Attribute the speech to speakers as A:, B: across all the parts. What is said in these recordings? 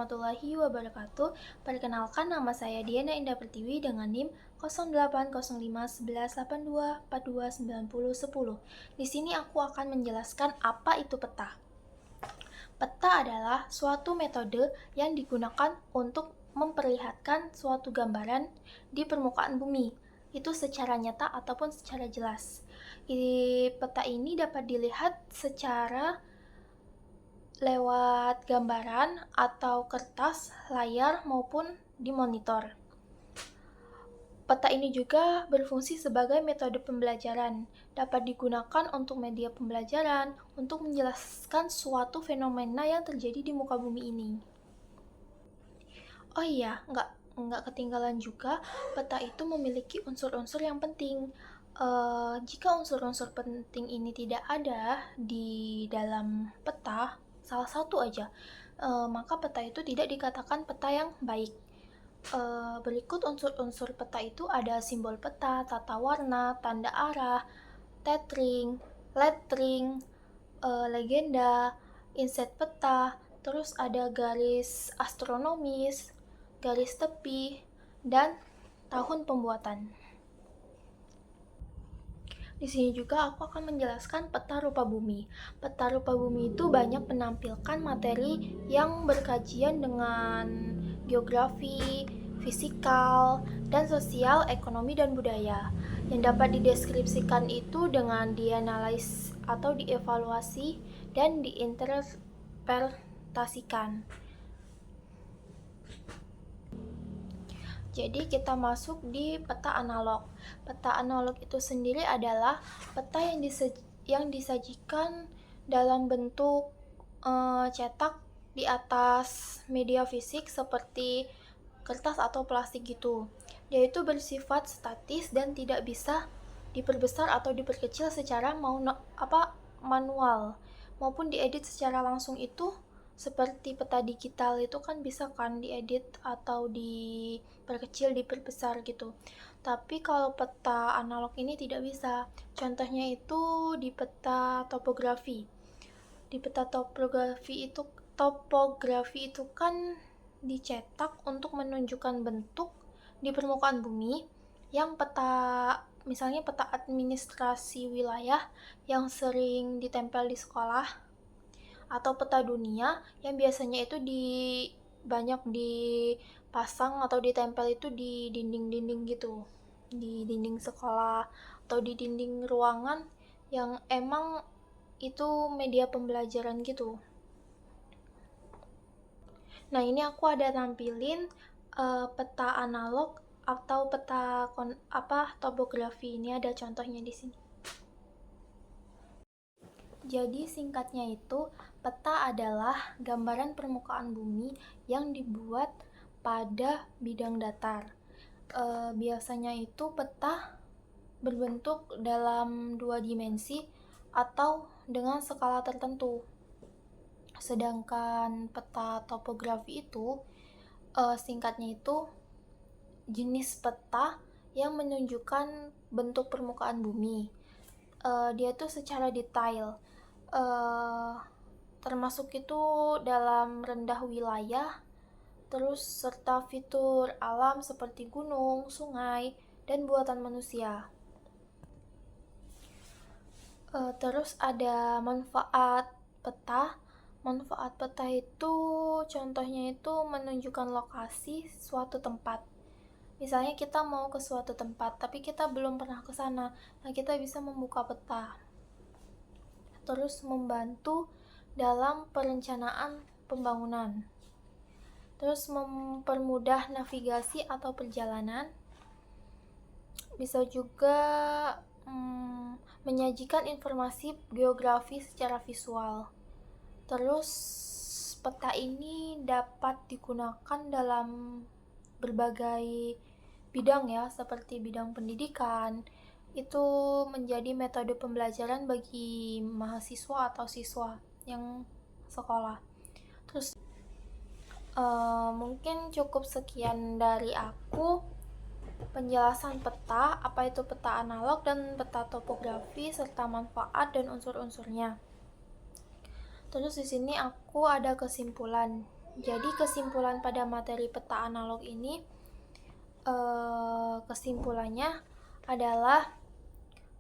A: warahmatullahi wabarakatuh. Perkenalkan, nama saya Diana Indah Pertiwi dengan NIM 08051182429010. Di sini aku akan menjelaskan apa itu peta. Peta adalah suatu metode yang digunakan untuk memperlihatkan suatu gambaran di permukaan bumi, itu secara nyata ataupun secara jelas. Peta ini dapat dilihat secara lewat gambaran atau kertas, layar, maupun di monitor. Peta ini juga berfungsi sebagai metode pembelajaran, dapat digunakan untuk media pembelajaran untuk menjelaskan suatu fenomena yang terjadi di muka bumi ini. Oh iya, nggak ketinggalan juga, peta itu memiliki unsur-unsur yang penting. Jika unsur-unsur penting ini tidak ada di dalam peta, salah satu aja, maka peta itu tidak dikatakan peta yang baik. Berikut unsur-unsur peta itu ada simbol peta, tata warna, tanda arah, tethering, lettering, legenda, inset peta, terus ada garis astronomis, garis tepi, dan tahun pembuatan. Di sini juga aku akan menjelaskan peta rupa bumi. Peta rupa bumi itu banyak menampilkan materi yang berkajian dengan geografi, fisikal, dan sosial, ekonomi, dan budaya. Yang dapat dideskripsikan itu dengan dianalisis atau dievaluasi dan diinterpretasikan. Jadi kita masuk di peta analog. Peta analog itu sendiri adalah peta yang disajikan dalam bentuk cetak di atas media fisik seperti kertas atau plastik gitu. Dia itu bersifat statis dan tidak bisa diperbesar atau diperkecil secara manual maupun diedit secara langsung. Itu seperti peta digital itu kan bisa kan diedit atau diperkecil, diperbesar gitu. Tapi kalau peta analog ini tidak bisa. Contohnya itu di peta topografi. Di peta topografi itu kan dicetak untuk menunjukkan bentuk di permukaan bumi, yang misalnya peta administrasi wilayah yang sering ditempel di sekolah, atau peta dunia yang biasanya itu banyak dipasang atau ditempel itu di dinding-dinding gitu, di dinding sekolah atau di dinding ruangan yang emang itu media pembelajaran gitu. Nah, ini aku ada tampilin peta analog atau peta topografi. Ini ada contohnya di sini. Jadi singkatnya itu, peta adalah gambaran permukaan bumi yang dibuat pada bidang datar. Biasanya itu peta berbentuk dalam 2 dimensi atau dengan skala tertentu. Sedangkan peta topografi itu singkatnya itu jenis peta yang menunjukkan bentuk permukaan bumi. Dia tuh secara detail, termasuk itu dalam rendah wilayah, terus serta fitur alam seperti gunung, sungai, dan buatan manusia. Terus ada manfaat peta. Manfaat peta itu contohnya itu menunjukkan lokasi suatu tempat. Misalnya kita mau ke suatu tempat tapi kita belum pernah ke sana. Nah, kita bisa membuka peta. Terus membantu dalam perencanaan pembangunan. Terus mempermudah navigasi atau perjalanan. Bisa juga menyajikan informasi geografi secara visual. Terus peta ini dapat digunakan dalam berbagai bidang ya, seperti bidang pendidikan. Itu menjadi metode pembelajaran bagi mahasiswa atau siswa yang sekolah. Terus mungkin cukup sekian dari aku penjelasan peta, apa itu peta analog dan peta topografi serta manfaat dan unsur-unsurnya. Terus di sini aku ada kesimpulan. Jadi kesimpulan pada materi peta analog ini, kesimpulannya adalah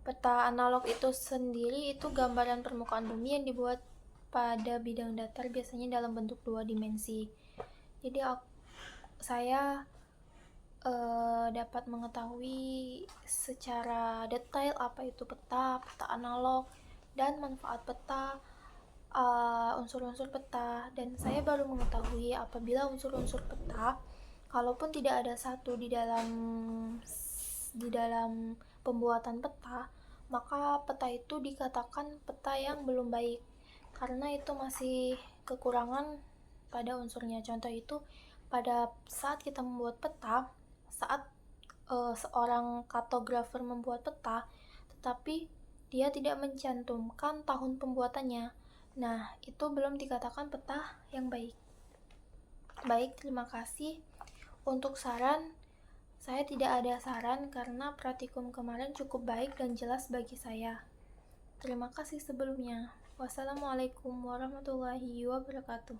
A: peta analog itu sendiri itu gambaran permukaan bumi yang dibuat pada bidang datar, biasanya dalam bentuk 2 dimensi. Jadi saya dapat mengetahui secara detail apa itu peta analog, dan manfaat peta, unsur-unsur peta. Dan saya baru mengetahui apabila unsur-unsur peta, kalaupun tidak ada satu di dalam pembuatan peta, maka peta itu dikatakan peta yang belum baik, karena itu masih kekurangan pada unsurnya. Contoh itu, pada saat kita membuat peta, saat seorang kartografer membuat peta, tetapi dia tidak mencantumkan tahun pembuatannya. Nah, itu belum dikatakan peta yang baik. Baik, terima kasih. Untuk saran, saya tidak ada saran karena praktikum kemarin cukup baik dan jelas bagi saya. Terima kasih sebelumnya. Wassalamualaikum warahmatullahi wabarakatuh.